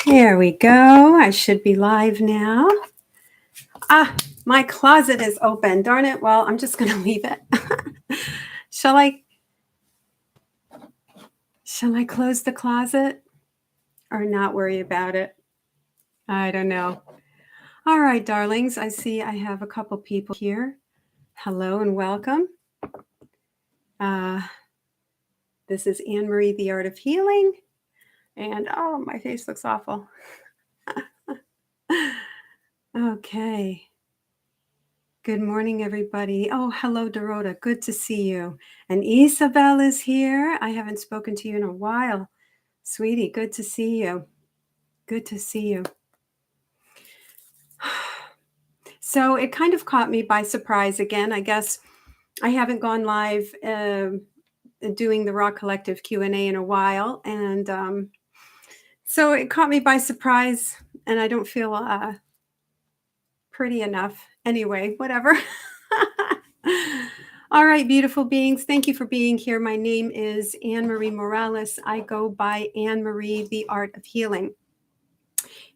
There we go. I should be live now. My closet is open. Darn it. Well, I'm just going to leave it. Shall I close the closet or not worry about it? I don't know. All right, darlings. I see I have a couple people here. Hello and welcome. This is Anne Marie, The Art of Healing. And oh, my face looks awful. Okay. Good morning, everybody. Oh, hello, Dorota. Good to see you. And Isabel is here. I haven't spoken to you in a while. Sweetie, good to see you. Good to see you. So it kind of caught me by surprise again. I guess I haven't gone live doing the Raw Collective Q&A in a while. And so it caught me by surprise, and I don't feel pretty enough. Anyway, whatever. All right, beautiful beings. Thank you for being here. My name is Anne Marie Morales. I go by Anne Marie, The Art of Healing.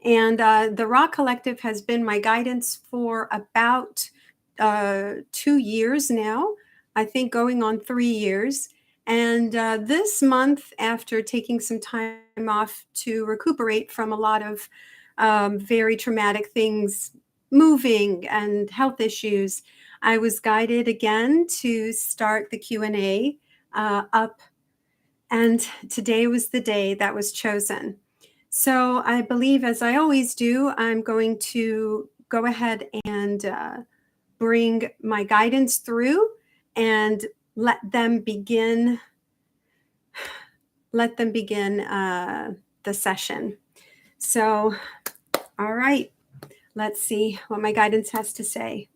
And the Raw Collective has been my guidance for about 2 years now. I think going on 3 years. And this month, after taking some time off to recuperate from a lot of very traumatic things, moving and health issues, I was guided again to start the Q&A up. And today was the day that was chosen. So I believe, as I always do, I'm going to go ahead and bring my guidance through and let them begin the session. So, all right, let's see what my guidance has to say.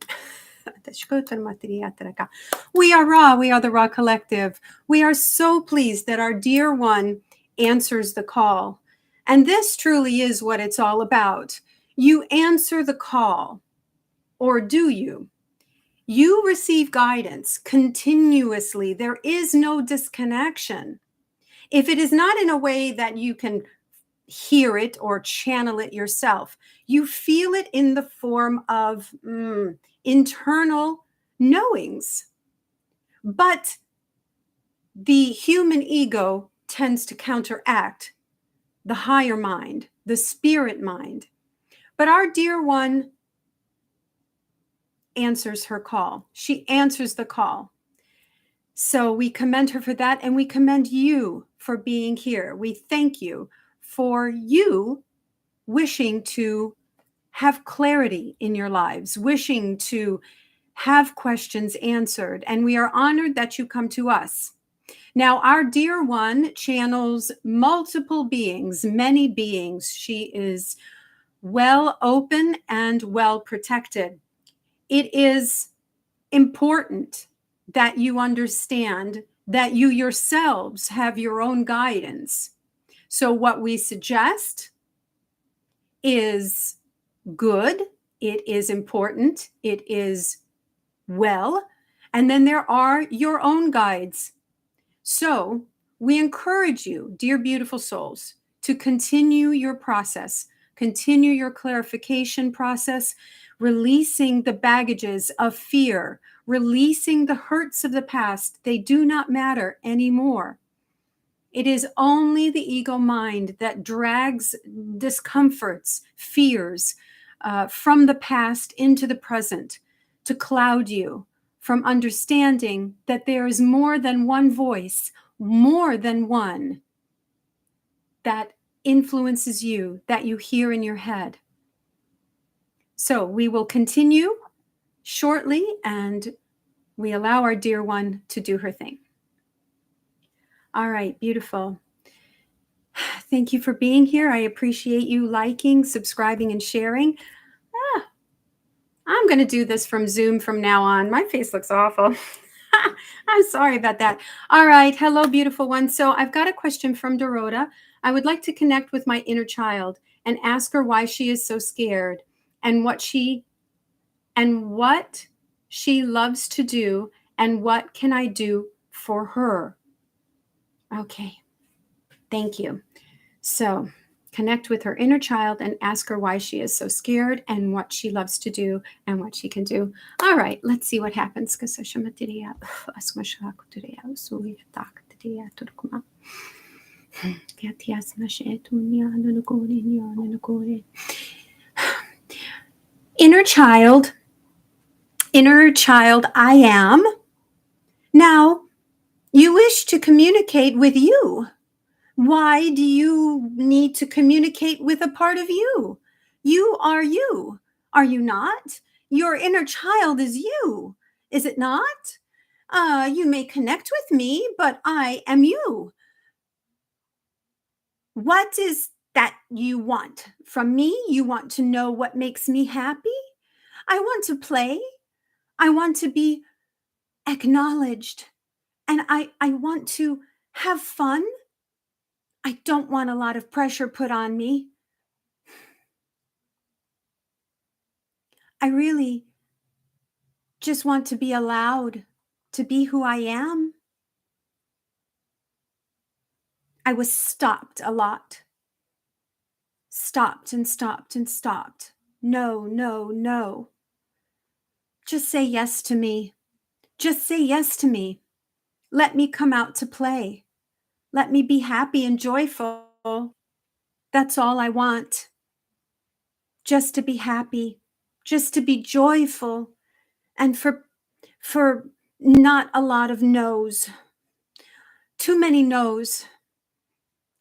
We are Raw. We are the Raw Collective. We are so pleased that our dear one answers the call. And this truly is what it's all about. You answer the call, or do you? You receive guidance continuously. There is no disconnection. If it is not in a way that you can hear it or channel it yourself, you feel it in the form of internal knowings. But the human ego tends to counteract the higher mind, the spirit mind. But our dear one answers her call. She answers the call. So we commend her for that, and we commend you for being here. We thank you for you wishing to have clarity in your lives, wishing to have questions answered, and we are honored that you come to us. Now, our dear one channels multiple beings, many beings. She is well open and well protected. It is important that you understand that you yourselves have your own guidance. So what we suggest is good, it is important, it is well, and then there are your own guides. So we encourage you, dear beautiful souls, to continue your process, continue your clarification process, releasing the baggages of fear, releasing the hurts of the past. They do not matter anymore. It is only the ego mind that drags discomforts, fears from the past into the present to cloud you from understanding that there is more than one voice, more than one that influences you, that you hear in your head. So we will continue shortly, and we allow our dear one to do her thing. All right, beautiful. Thank you for being here. I appreciate you liking, subscribing, and sharing. I'm going to do this from Zoom from now on. My face looks awful. I'm sorry about that. All right. Hello, beautiful one. So I've got a question from Dorota. I would like to connect with my inner child and ask her why she is so scared and what she loves to do and what can I do for her. Okay. Thank you. So connect with her inner child and ask her why she is so scared and what she loves to do and what she can do. All right, let's see what happens. Inner child, I am. Now, you wish to communicate with you. Why do you need to communicate with a part of you? You are you. Are you not? Your inner child is you. Is it not? You may connect with me, but I am you. What is that you want from me? You want to know what makes me happy? I want to play. I want to be acknowledged. And I want to have fun. I don't want a lot of pressure put on me. I really just want to be allowed to be who I am. I was stopped a lot. Stopped and stopped and stopped. No, no, no. Just say yes to me. Just say yes to me. Let me come out to play. Let me be happy and joyful. That's all I want. Just to be happy, just to be joyful, and for not a lot of no's. Too many no's.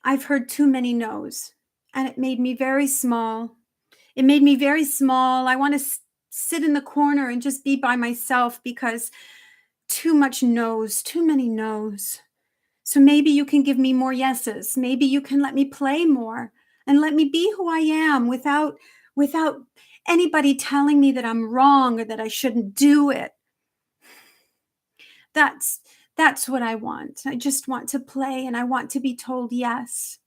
I've heard too many no's, and it made me very small. It made me very small. I want to sit in the corner and just be by myself because too much no's, too many no's. So maybe you can give me more yeses. Maybe you can let me play more and let me be who I am without anybody telling me that I'm wrong or that I shouldn't do it. That's what I want. I just want to play and I want to be told yes.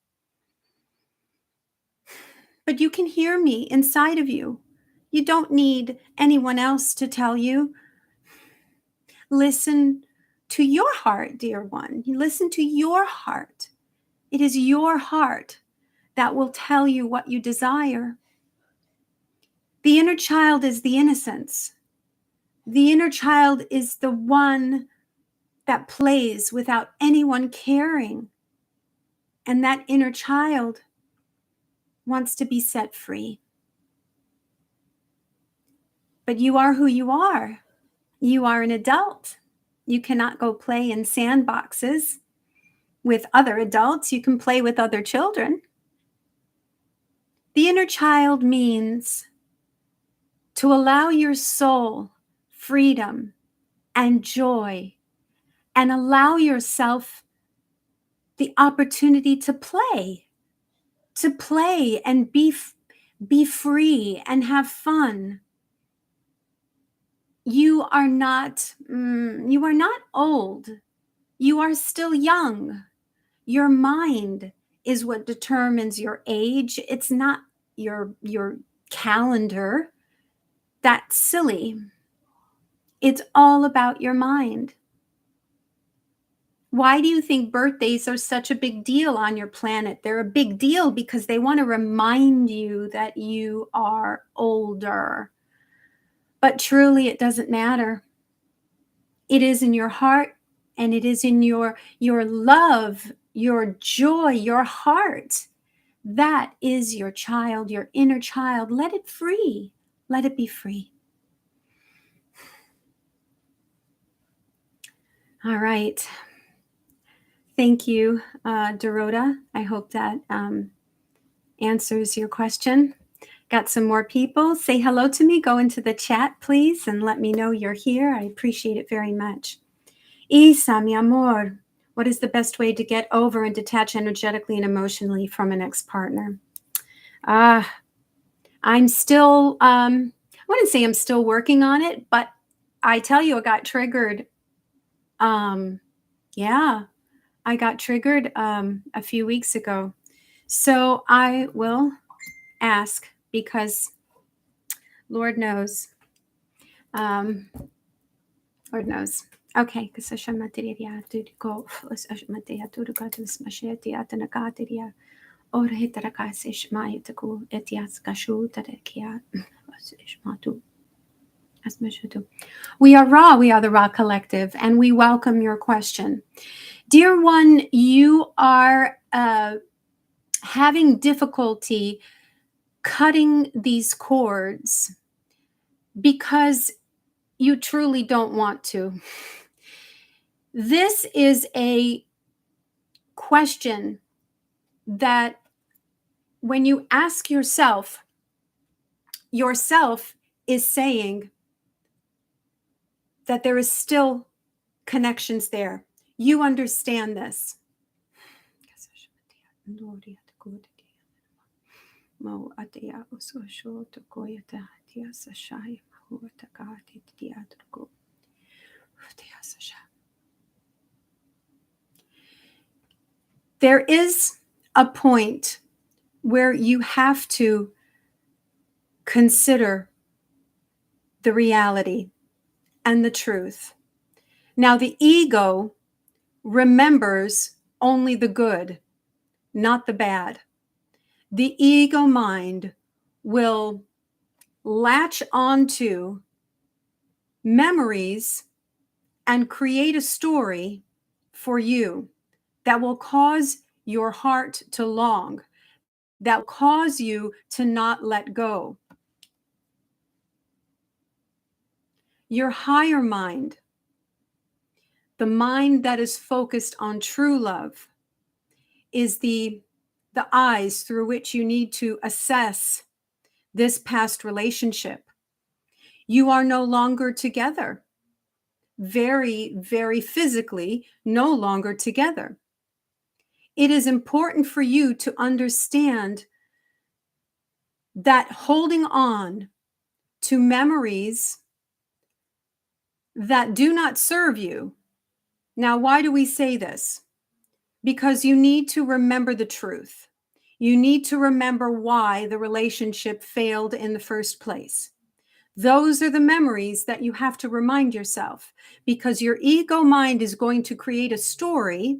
But you can hear me inside of you. You don't need anyone else to tell you. Listen to your heart, dear one. You listen to your heart. It is your heart that will tell you what you desire. The inner child is the innocence. The inner child is the one that plays without anyone caring. And that inner child wants to be set free. But you are who you are. You are an adult. You cannot go play in sandboxes with other adults. You can play with other children. The inner child means to allow your soul freedom and joy and allow yourself the opportunity to play and be free and have fun. You are not old. You are still young. Your mind is what determines your age. It's not your calendar. That's silly. It's all about your mind. Why do you think birthdays are such a big deal on your planet? They're a big deal because they want to remind you that you are older. But truly, it doesn't matter. It is in your heart, and it is in your love, your joy, your heart. That is your child, your inner child. Let it free. Let it be free. All right. Thank you, Dorota. I hope that answers your question. Got some more people. Say hello to me. Go into the chat, please, and let me know you're here. I appreciate it very much. Isa, mi amor, what is the best way to get over and detach energetically and emotionally from an ex-partner? I'm still, I wouldn't say I'm still working on it, but I tell you, I got triggered. Yeah, I got triggered a few weeks ago. So I will ask because Lord knows. Lord knows. Okay. Orehitarakasish mayitaku etias kashu tadekia matu asmashutu. We are Ra, we are the Ra Collective, and we welcome your question. Dear one, you are having difficulty cutting these cords because you truly don't want to. This is a question that when you ask yourself is saying that there is still connections there. You understand this. There is a point where you have to consider the reality and the truth. Now, the ego remembers only the good, not the bad. The ego mind will latch onto memories and create a story for you that will cause your heart to long, that will cause you to not let go. Your higher mind, the mind that is focused on true love, is the eyes through which you need to assess this past relationship. You are no longer together. Very, very physically, no longer together. It is important for you to understand that holding on to memories that do not serve you. Now, why do we say this? Because you need to remember the truth. You need to remember why the relationship failed in the first place. Those are the memories that you have to remind yourself, because your ego mind is going to create a story,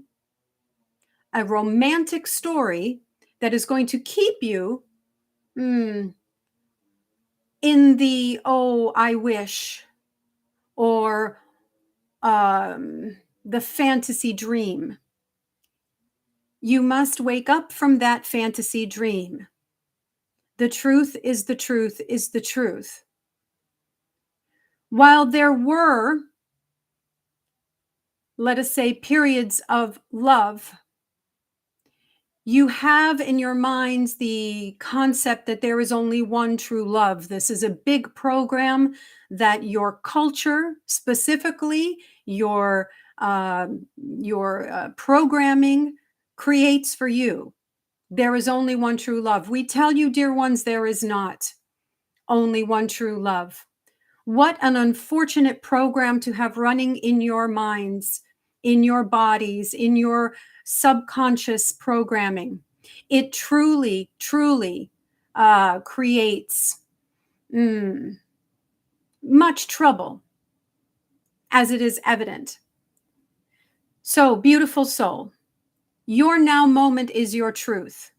a romantic story that is going to keep you in the, oh, I wish, or the fantasy dream. You must wake up from that fantasy dream. The truth is the truth is the truth. While there were, let us say, periods of love, you have in your minds the concept that there is only one true love. This is a big program that your culture, specifically your programming, creates for you. There is only one true love. We tell you, dear ones, there is not only one true love. What an unfortunate program to have running in your minds, in your bodies, in your subconscious programming. It truly, truly creates much trouble, as it is evident. So, beautiful soul, your now moment is your truth.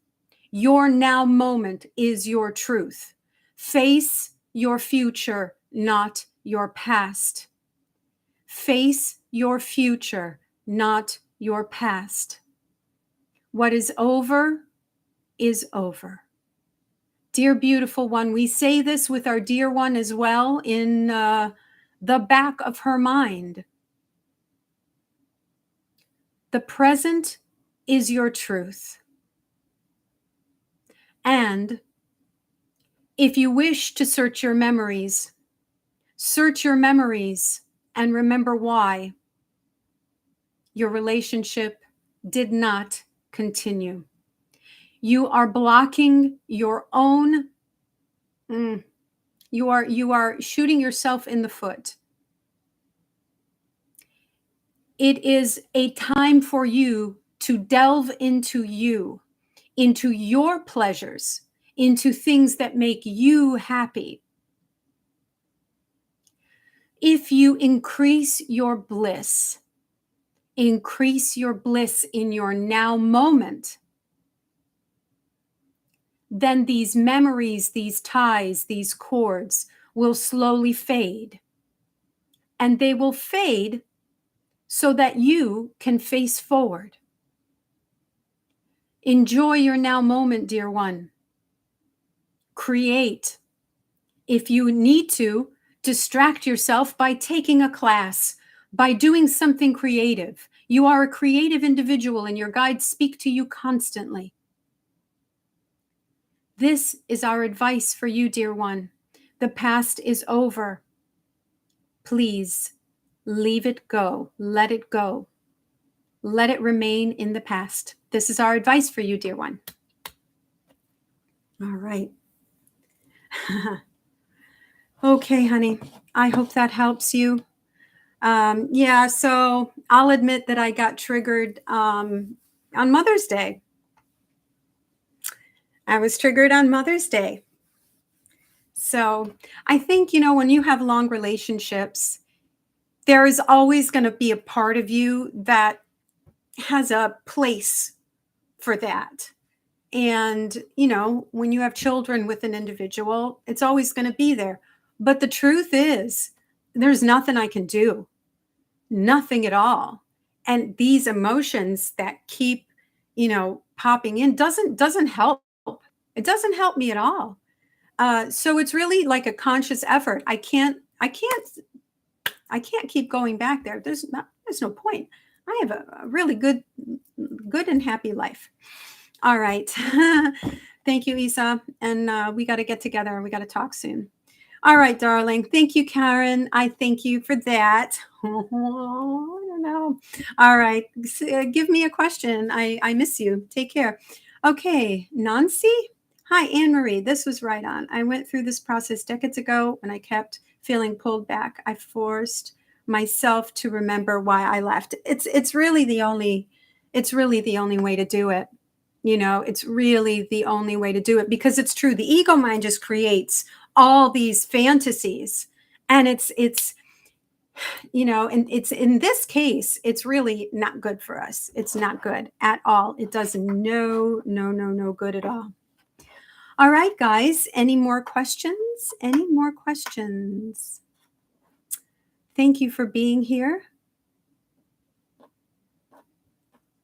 Your now moment is your truth. Face your future, not your past. Face your future, not your past. What is over is over. Dear beautiful one, we say this with our dear one as well in the back of her mind. The present is your truth. And if you wish to search your memories and remember why your relationship did not continue. You are blocking your own, you are shooting yourself in the foot. It is a time for you to delve into you, into your pleasures, into things that make you happy. If you increase your bliss in your now moment, then these memories, these ties, these cords will slowly fade. And they will fade so that you can face forward. Enjoy your now moment, dear one. Create. If you need to, distract yourself by taking a class, by doing something creative. You are a creative individual and your guides speak to you constantly. This is our advice for you, dear one. The past is over. Please leave it go. Let it go. Let it remain in the past. This is our advice for you, dear one. All right. Okay, honey. I hope that helps you. Yeah, so I'll admit that I got triggered on Mother's Day. I was triggered on Mother's Day. So I think, when you have long relationships, there is always going to be a part of you that has a place for that. And, when you have children with an individual, it's always going to be there. But the truth is, there's nothing I can do, nothing at all. And these emotions that keep, popping in doesn't help. It doesn't help me at all. So it's really like a conscious effort. I can't keep going back there. There's no point. I have a really good and happy life. All right. Thank you, Isa. And we got to get together. We got to talk soon. All right, darling. Thank you, Karen. I thank you for that. Oh, I don't know. All right. Give me a question. I miss you. Take care. Okay. Nancy? Hi, Anne-Marie. This was right on. I went through this process decades ago when I kept feeling pulled back. I forced myself to remember why I left. It's really the only way to do it. It's really the only way to do it, because it's true. The ego mind just creates all these fantasies, and it's and it's, in this case, it's really not good for us. It's not good at all. It does no good at all. All right, guys, any more questions? Thank you for being here.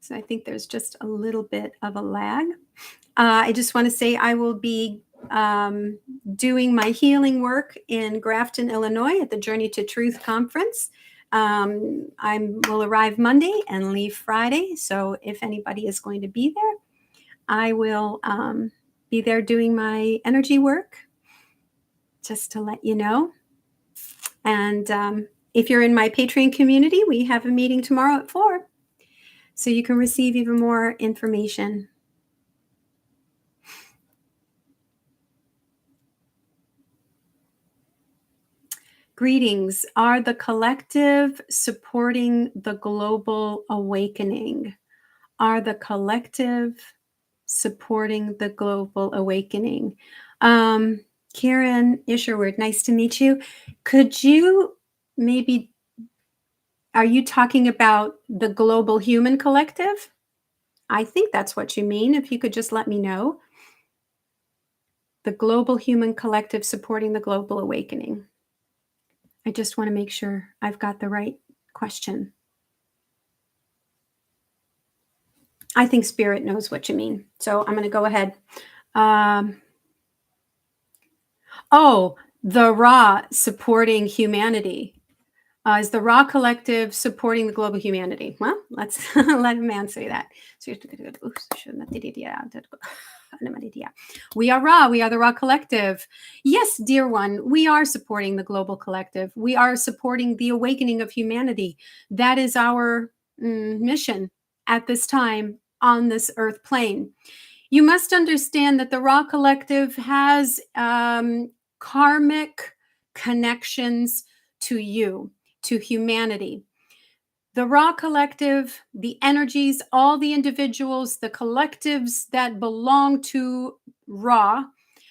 So I think there's just a little bit of a lag. I just want to say I will be doing my healing work in Grafton, Illinois at the Journey to Truth conference. I will arrive Monday and leave Friday. So if anybody is going to be there, I will be there doing my energy work, just to let you know. And if you're in my Patreon community, we have a meeting tomorrow at 4. So you can receive even more information. Greetings. Are the collective supporting the global awakening? Are the collective supporting the global awakening? Karen Isherwood, nice to meet you. Could you maybe, are you talking about the Global Human Collective? I think that's what you mean. If you could just let me know. The Global Human Collective supporting the global awakening. I just want to make sure I've got the right question. I think Spirit knows what you mean. So I'm going to go ahead. The Ra supporting humanity. Is the Ra Collective supporting the global humanity? Well, let's let a man say that. We are Ra. We are the Ra Collective. Yes, dear one, we are supporting the global collective. We are supporting the awakening of humanity. That is our mission at this time on this earth plane. You must understand that the Ra Collective has karmic connections to you, to humanity. The Ra Collective, the energies, all the individuals, the collectives that belong to Ra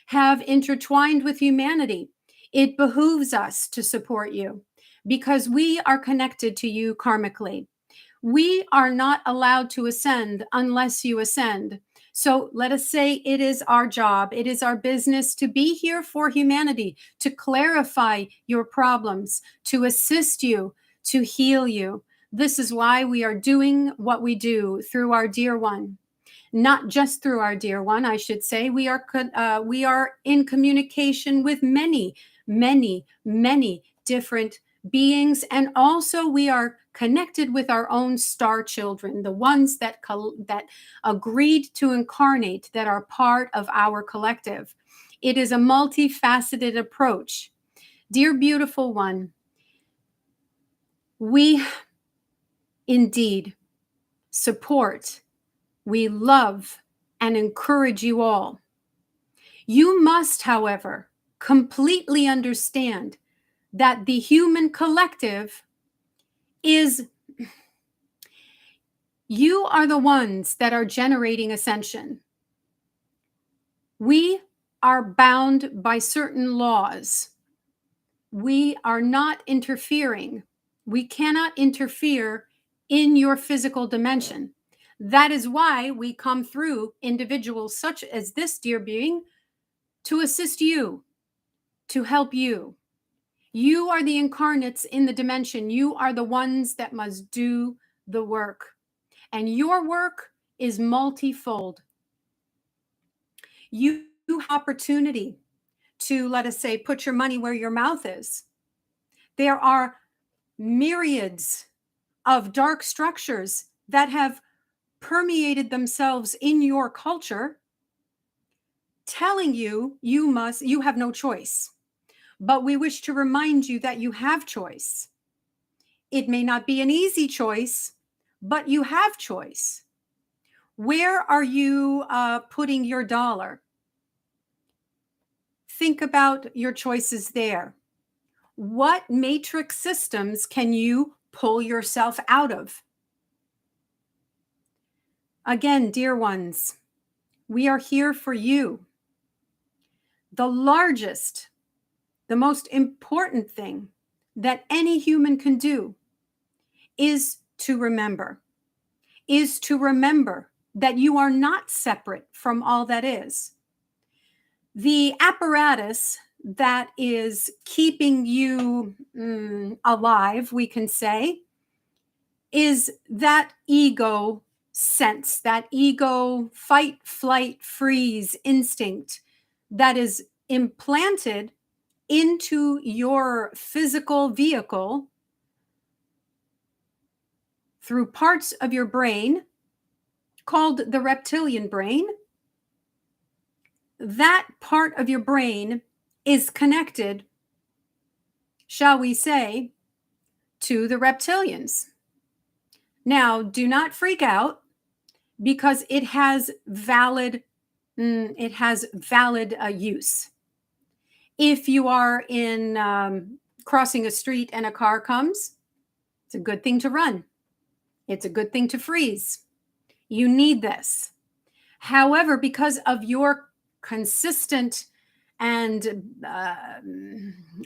have intertwined with humanity. It behooves us to support you because we are connected to you karmically. We are not allowed to ascend unless you ascend. So let us say it is our job, it is our business to be here for humanity, to clarify your problems, to assist you, to heal you. This is why we are doing what we do through our dear one. Not just through our dear one, I should say. We are in communication with many, many, many different beings, and also we are connected with our own star children, the ones that agreed to incarnate, that are part of our collective. It is a multifaceted approach. Dear beautiful one, we indeed support, we love and encourage you all. You must, however, completely understand that the human collective is, you are the ones that are generating ascension. We are bound by certain laws. We are not interfering. We cannot interfere in your physical dimension. That is why we come through individuals such as this dear being to assist you, to help you. You are the incarnates in the dimension. You are the ones that must do the work. And your work is multifold. You have opportunity to, let us say, put your money where your mouth is. There are myriads of dark structures that have permeated themselves in your culture, telling you you have no choice. But we wish to remind you that you have choice. It may not be an easy choice, but you have choice. Where are you putting your dollar? Think about your choices there. What matrix systems can you pull yourself out of? Again, dear ones, we are here for you. The largest, the most important thing that any human can do is to remember that you are not separate from all that is. The apparatus that is keeping you alive, we can say, is that ego sense, that ego fight, flight, freeze instinct that is implanted into your physical vehicle through parts of your brain called the reptilian brain. That part of your brain is connected, shall we say, to the reptilians. Now, do not freak out, because it has valid use. If you are in crossing a street and a car comes, it's a good thing to run. It's a good thing to freeze. You need this. However, because of your consistent and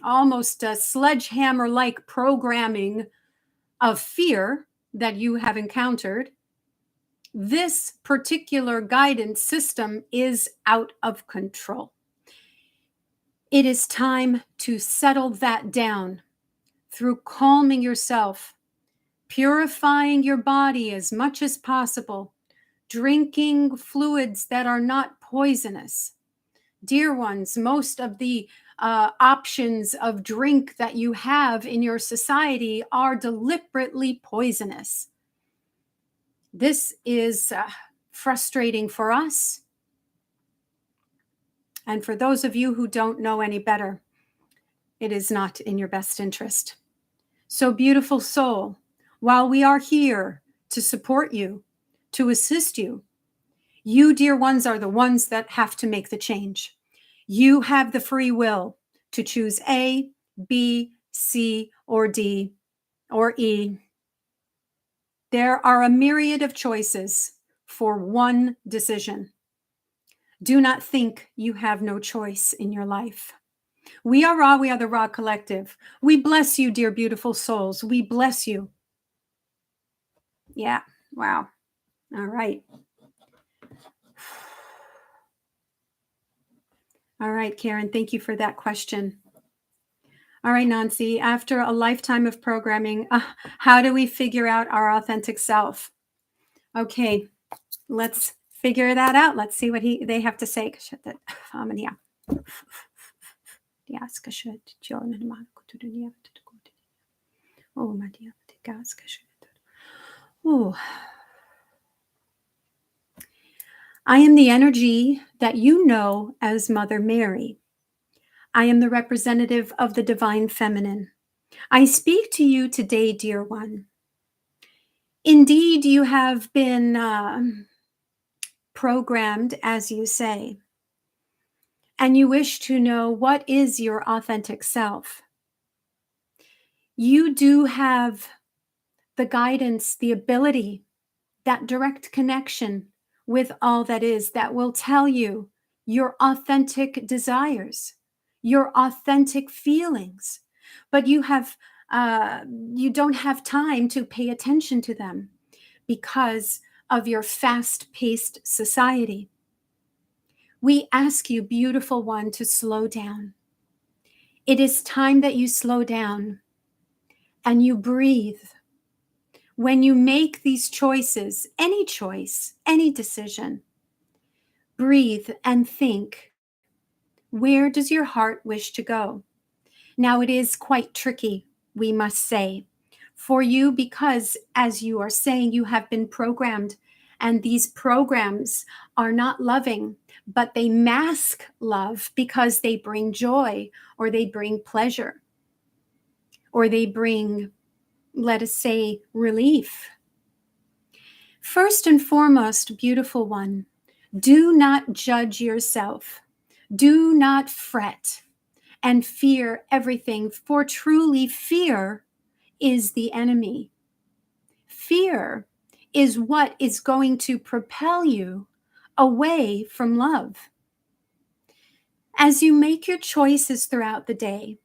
almost a sledgehammer-like programming of fear that you have encountered, this particular guidance system is out of control. It is time to settle that down through calming yourself, purifying your body as much as possible, drinking fluids that are not poisonous. Dear ones, most of the options of drink that you have in your society are deliberately poisonous. This is frustrating for us. And for those of you who don't know any better, it is not in your best interest. So, beautiful soul, while we are here to support you, to assist you, you, dear ones, are the ones that have to make the change. You have the free will to choose A, B, C, or D, or E. There are a myriad of choices for one decision. Do not think you have no choice in your life. We are Ra, we are the Ra Collective. We bless you, dear beautiful souls. We bless you. Yeah, wow. All right. All right, Karen, thank you for that question. All right, Nancy, after a lifetime of programming, how do we figure out our authentic self? Okay, let's figure that out. Let's see what they have to say. Oh, I am the energy that you know as Mother Mary. I am the representative of the divine feminine. I speak to you today, dear one. Indeed, you have been programmed, as you say, and you wish to know what is your authentic self. You do have the guidance, the ability, that direct connection with all that is that will tell you your authentic desires, your authentic feelings, but you don't have time to pay attention to them because of your fast-paced society. We ask you, beautiful one, to slow down. It is time that you slow down and you breathe. When you make these choices, any choice, any decision, breathe and think, where does your heart wish to go? Now, it is quite tricky, we must say, for you because, as you are saying, you have been programmed, and these programs are not loving, but they mask love because they bring joy, or they bring pleasure, or they bring, let us say, relief. First and foremost, beautiful one, do not judge yourself. Do not fret and fear everything, for truly fear is the enemy. Fear is what is going to propel you away from love. As you make your choices throughout the day,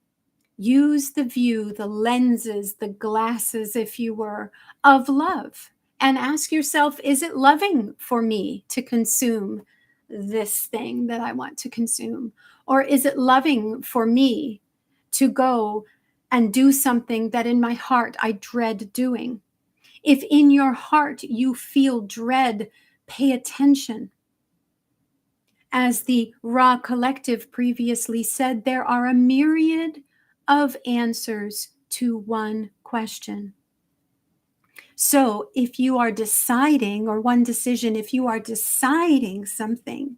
use the view, the lenses, the glasses, if you were, of love. And ask yourself, is it loving for me to consume this thing that I want to consume? Or is it loving for me to go and do something that in my heart I dread doing? If in your heart you feel dread, pay attention. As the Ra Collective previously said, there are a myriad of answers to one question. So if you are deciding, or one decision, if you are deciding something,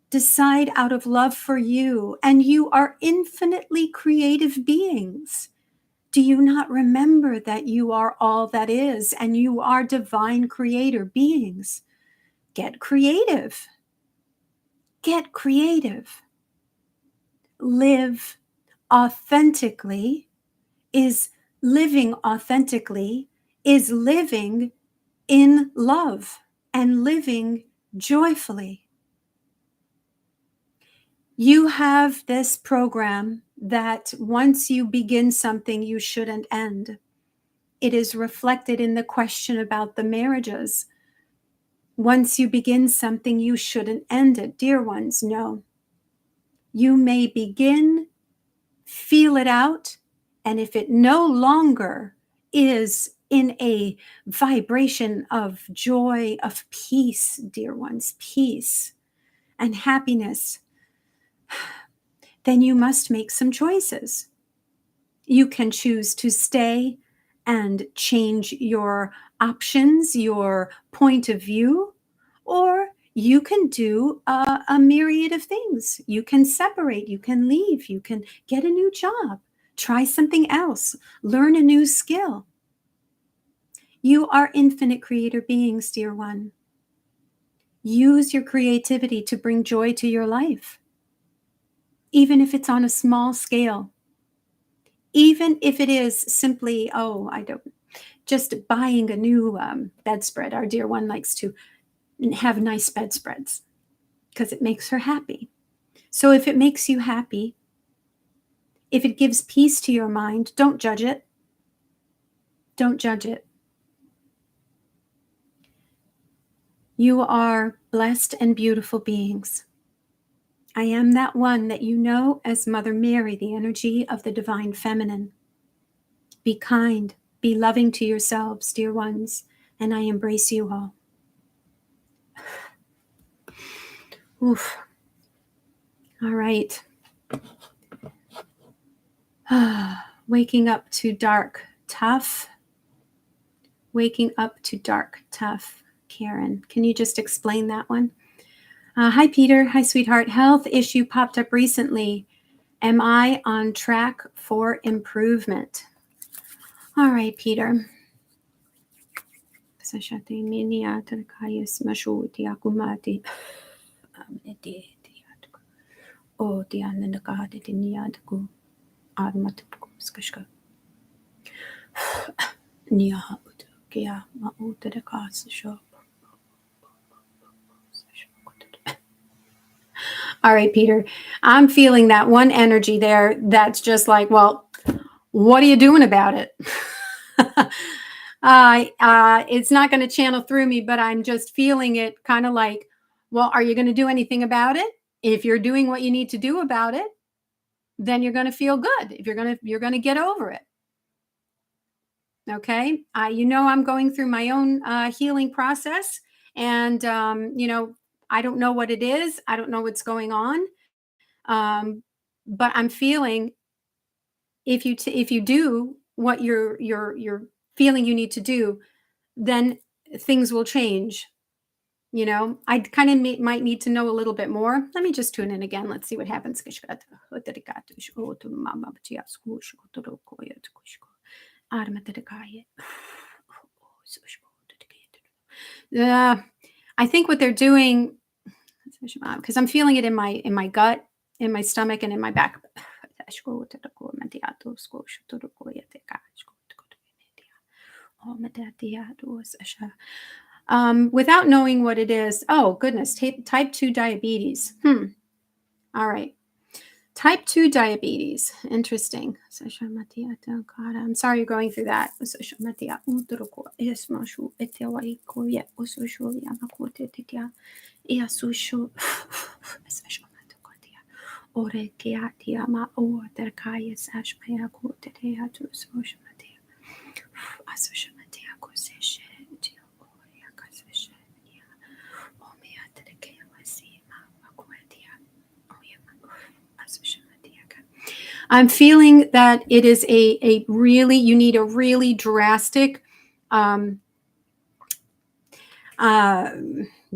decide out of love for you, and you are infinitely creative beings. Do you not remember that you are all that is, and you are divine creator beings? Get creative. Get creative. Live authentically is living authentically, is living in love and living joyfully. You have this program that once you begin something, you shouldn't end. It is reflected in the question about the marriages. Once you begin something, you shouldn't end it. Dear ones, no. You may begin, feel it out, and if it no longer is in a vibration of joy, of peace, dear ones, peace and happiness, then you must make some choices. You can choose to stay and change your options, your point of view, or you can do a myriad of things. You can separate, you can leave, you can get a new job, try something else, learn a new skill. You are infinite creator beings, dear one. Use your creativity to bring joy to your life, even if it's on a small scale. Even if it is simply, just buying a new bedspread. Our dear one likes to have nice bedspreads because it makes her happy. So if it makes you happy, if it gives peace to your mind, don't judge it. Don't judge it. You are blessed and beautiful beings. I am that one that you know as Mother Mary, the energy of the divine feminine. Be kind, be loving to yourselves, dear ones, and I embrace you all. Oof. All right. Waking up to dark, tough. Waking up to dark, tough. Karen, can you just explain that one? Hi, Peter. Hi, sweetheart. Health issue popped up recently. Am I on track for improvement? All right, Peter. All right, Peter, I'm feeling that one energy there that's just like, well, what are you doing about it? It's not going to channel through me, but I'm just feeling it kind of like, well, are you going to do anything about it? If you're doing what you need to do about it, then you're going to feel good. If you're going to get over it. Okay. I'm going through my own healing process, and I don't know what it is. I don't know what's going on. But I'm feeling if you do what you're feeling you need to do, then things will change. I kind of might need to know a little bit more. Let me just tune in again. Let's see what happens. I think what they're doing, because I'm feeling it in my gut, in my stomach, and in my back. Without knowing what it is. Oh goodness, type 2 diabetes. All right. Type 2 diabetes. Interesting. I'm sorry you're going through that. I'm feeling that it is a really, you need a really drastic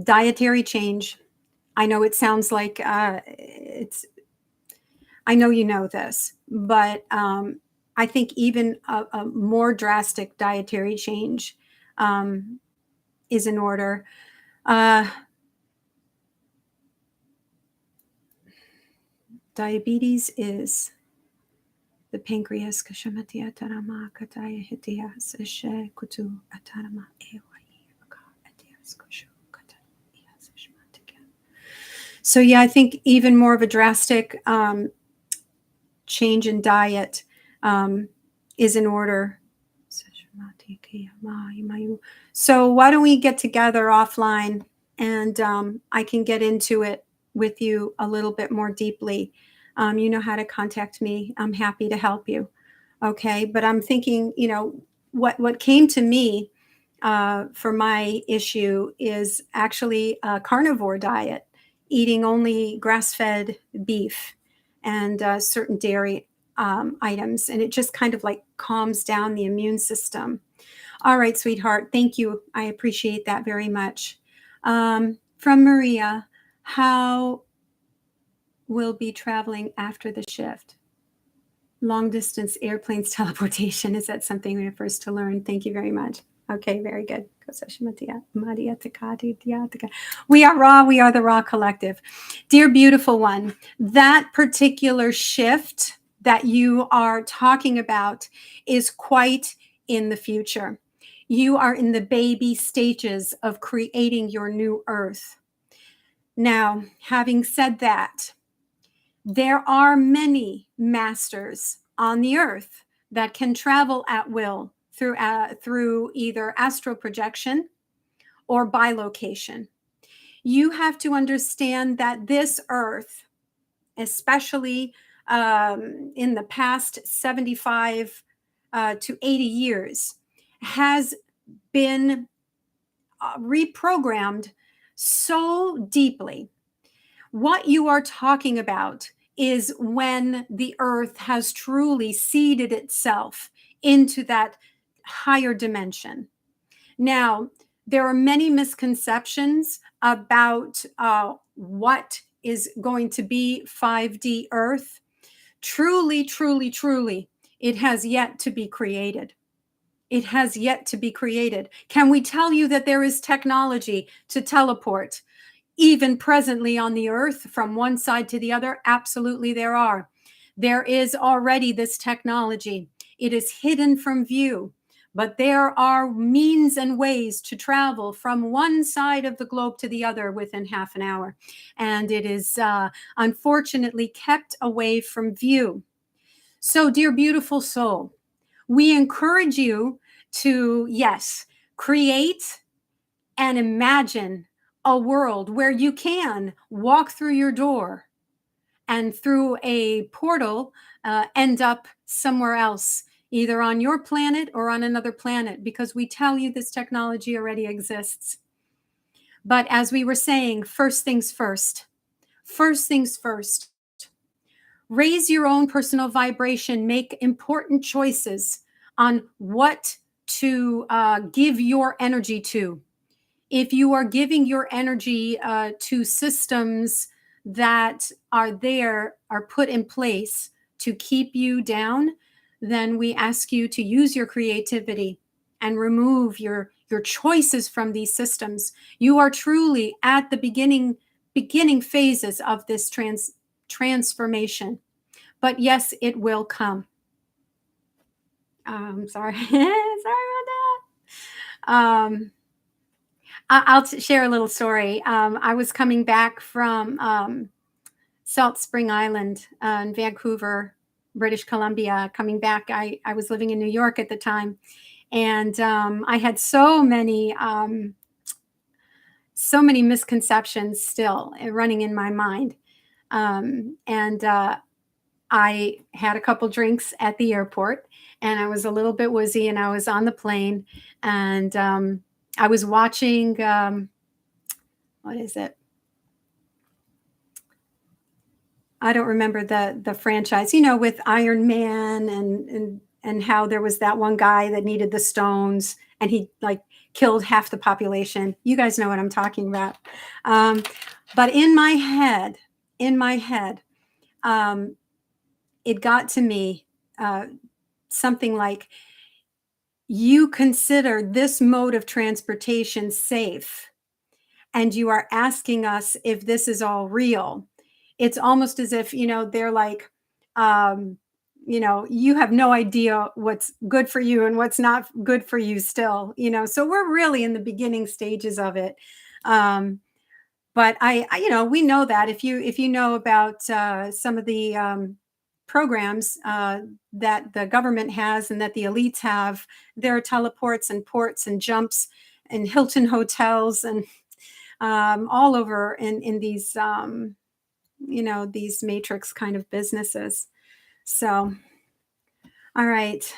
dietary change. I know it sounds like I know you know this, but I think even a more drastic dietary change is in order. Diabetes is the pancreas. So yeah, I think even more of a drastic change in diet is in order. So why don't we get together offline, and I can get into it with you a little bit more deeply. You know how to contact me. I'm happy to help you. Okay, but I'm thinking, what came to me for my issue is actually a carnivore diet, eating only grass-fed beef and certain dairy items, and it just kind of like calms down the immune system. All right, sweetheart, thank you. I appreciate that very much. From Maria, how will be traveling after the shift? Long distance airplanes teleportation. Is that something we're first to learn? Thank you very much. Okay, very good. We are Raw. We are the Raw Collective. Dear beautiful one, that particular shift that you are talking about is quite in the future. You are in the baby stages of creating your new earth. Now, having said that, there are many masters on the earth that can travel at will through either astral projection or bilocation. You have to understand that this earth especially in the past 75 to 80 years, has been reprogrammed so deeply. What you are talking about is when the earth has truly seeded itself into that higher dimension. Now, there are many misconceptions about what is going to be 5D Earth. Truly, truly, truly, it has yet to be created. It has yet to be created. Can we tell you that there is technology to teleport, even presently on the earth, from one side to the other? Absolutely, there are. There is already this technology. It is hidden from view, but there are means and ways to travel from one side of the globe to the other within half an hour. And it is unfortunately kept away from view. So, dear beautiful soul, we encourage you to, yes, create and imagine a world where you can walk through your door and through a portal end up somewhere else, either on your planet or on another planet, because we tell you this technology already exists. But as we were saying, first things first. First things first. Raise your own personal vibration, make important choices on what to give your energy to. If you are giving your energy to systems that are put in place to keep you down, then we ask you to use your creativity and remove your choices from these systems. You are truly at the beginning phases of this transformation. But yes, it will come. Sorry, sorry about that. I'll share a little story. I was coming back from Salt Spring Island in Vancouver, British Columbia. Coming back, I was living in New York at the time, and I had so many misconceptions still running in my mind, and I had a couple drinks at the airport, and I was a little bit woozy, and I was on the plane, and I was watching what is it? I don't remember the franchise, with Iron Man and how there was that one guy that needed the stones and he like killed half the population. You guys know what I'm talking about. Um, but in my head, um, it got to me something like, you consider this mode of transportation safe, and you are asking us if this is all real. It's almost as if, they're like, um, you have no idea what's good for you and what's not good for you still, so we're really in the beginning stages of it. Um, but we know that if you know about some of the programs that the government has and that the elites have, there are teleports and ports and jumps and Hilton hotels and all over in these these matrix kind of businesses. So, all right.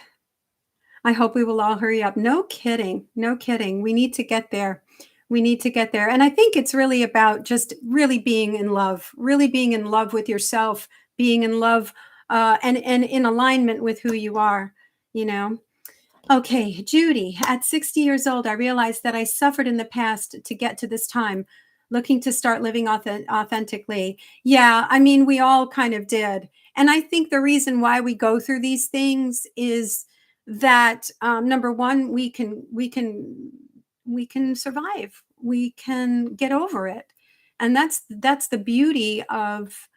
I hope we will all hurry up. No kidding. No kidding. We need to get there. We need to get there. And I think it's really about just really being in love with yourself, being in love and in alignment with who you are, you know. Okay, Judy, at 60 years old, I realized that I suffered in the past to get to this time, looking to start living authentically. Yeah, I mean, we all kind of did. And I think the reason why we go through these things is that number one, we can survive. We can get over it. And that's the beauty of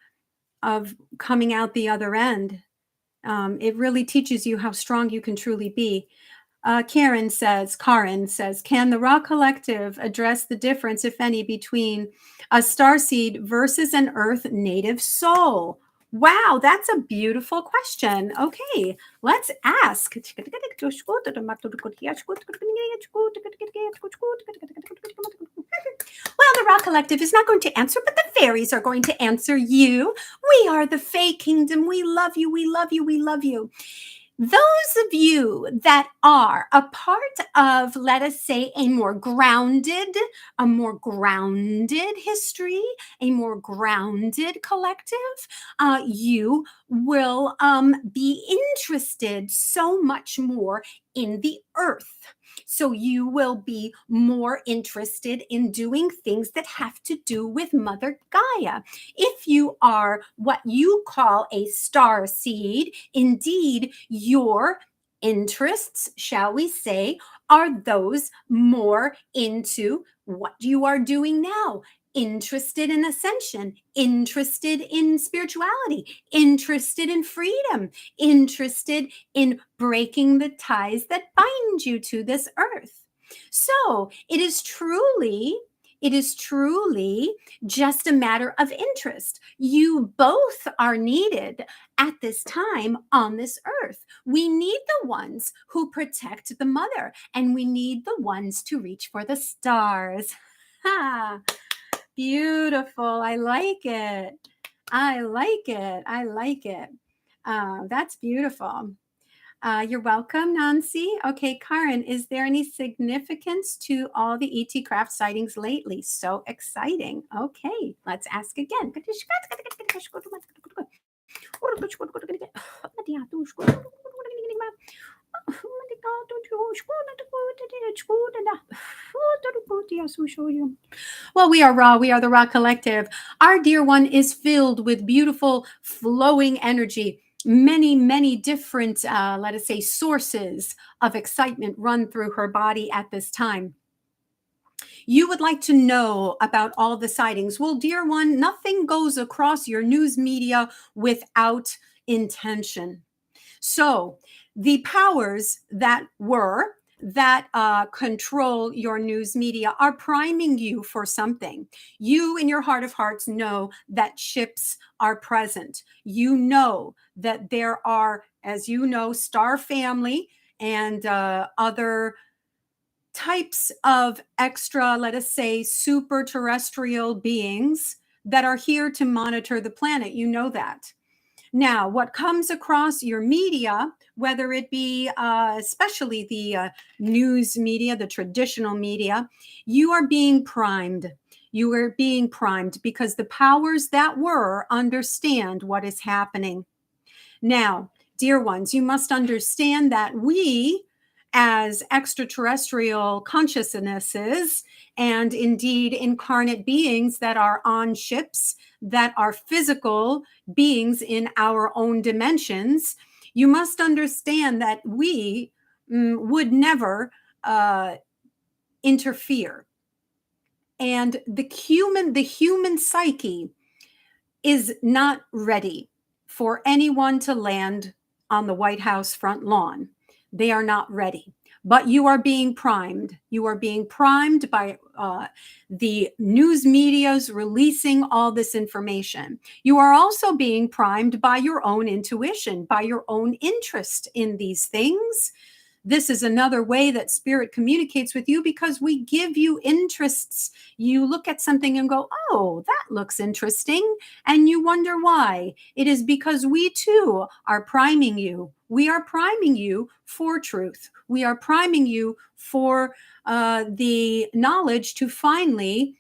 coming out the other end. It really teaches you how strong you can truly be. Karen says, can the Raw Collective address the difference, if any, between a starseed versus an Earth native soul? Wow, that's a beautiful question. Okay, let's ask. Well, the Raw Collective is not going to answer, but the fairies are going to answer you. We are the Fae Kingdom. We love you. We love you. We love you. Those of you that are a part of, let us say, a more grounded history, a more grounded collective, you will be interested so much more in the earth. So you will be more interested in doing things that have to do with Mother Gaia. If you are what you call a star seed, indeed, your interests, shall we say, are those more into what you are doing now. Interested in ascension, interested in spirituality, interested in freedom, interested in breaking the ties that bind you to this earth. So it is truly just a matter of interest. You both are needed at this time on this earth. We need the ones who protect the mother, and we need the ones to reach for the stars. Ha! Beautiful. I like it. I like it. I like it. That's beautiful. You're welcome, Nancy. Okay, Karen, is there any significance to all the ET craft sightings lately? So exciting. Okay, let's ask again. Well, we are Raw. We are the Raw Collective. Our dear one is filled with beautiful, flowing energy. Many different, let us say, sources of excitement run through her body at this time. You would like to know about all the sightings. Well, dear one, nothing goes across your news media without intention. So the powers that control your news media are priming you for something. You, in your heart of hearts, know that ships are present. You know that there are, as you know, star family and other types of extra, let us say, super terrestrial beings that are here to monitor the planet. You know that. Now, what comes across your media, whether it be especially the news media, the traditional media, you are being primed. You are being primed because the powers that were understand what is happening. Now, dear ones, you must understand that we, as extraterrestrial consciousnesses and indeed incarnate beings that are on ships, that are physical beings in our own dimensions, you must understand that we would never interfere. And the human psyche is not ready for anyone to land on the White House front lawn. They are not ready. But you are being primed. You are being primed by the news media's releasing all this information. You are also being primed by your own intuition, by your own interest in these things. This is another way that spirit communicates with you because we give you interests. You look at something and go, oh, that looks interesting. And you wonder why. It is because we too are priming you. We are priming you for truth. We are priming you for the knowledge to finally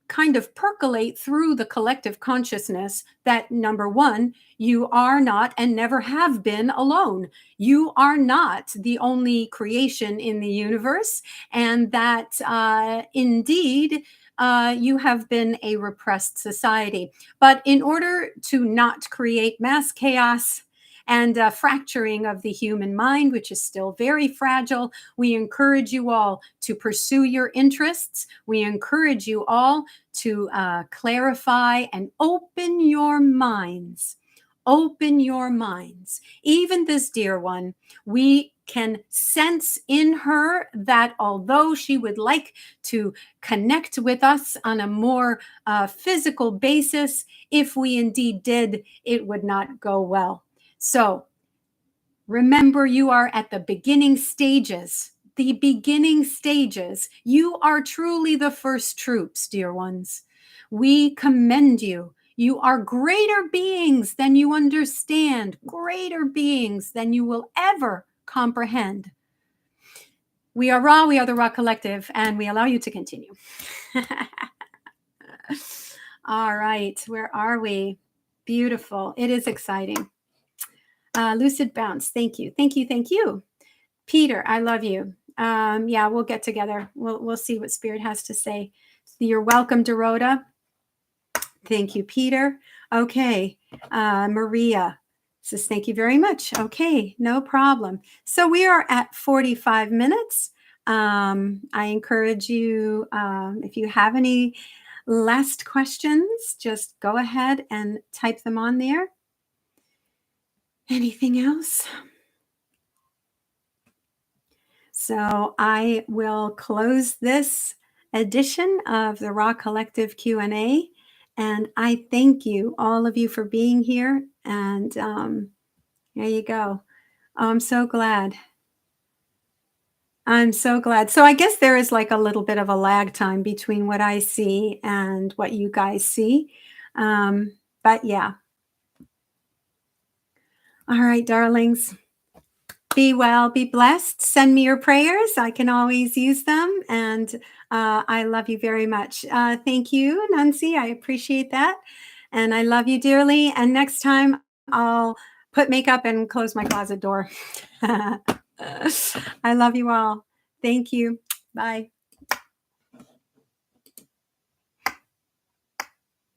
kind of percolate through the collective consciousness that, number one, you are not and never have been alone. You are not the only creation in the universe, and that indeed you have been a repressed society. But in order to not create mass chaos and fracturing of the human mind, which is still very fragile, we encourage you all to pursue your interests. We encourage you all to clarify and open your minds. Open your minds. Even this dear one, we can sense in her that although she would like to connect with us on a more physical basis, if we indeed did, it would not go well. So remember, you are at the beginning stages. the beginning stages. You are truly the first troops, dear ones. We commend you. You are greater beings than you understand, greater beings than you will ever comprehend. We are Ra, we are the Ra Collective, and we allow you to continue. All right, where are we? Beautiful. It is exciting. Lucid Bounce, thank you, thank you, thank you. Peter, I love you. Yeah, we'll get together. We'll see what Spirit has to say. You're welcome, Dorota. Thank you, Peter. Okay, Maria says thank you very much. Okay, no problem. So we are at 45 minutes. I encourage you, if you have any last questions, just go ahead and type them on there. Anything else? So I will close this edition of the Ra Collective Q&A, and I thank you, all of you, for being here. And there you go. I'm so glad. I'm so glad. So I guess there is like a little bit of a lag time between what I see and what you guys see. But yeah. All right, darlings. Be well, be blessed. Send me your prayers. I can always use them. And I love you very much. Thank you, Nancy. I appreciate that. And I love you dearly. And next time I'll put makeup and close my closet door. I love you all. Thank you. Bye.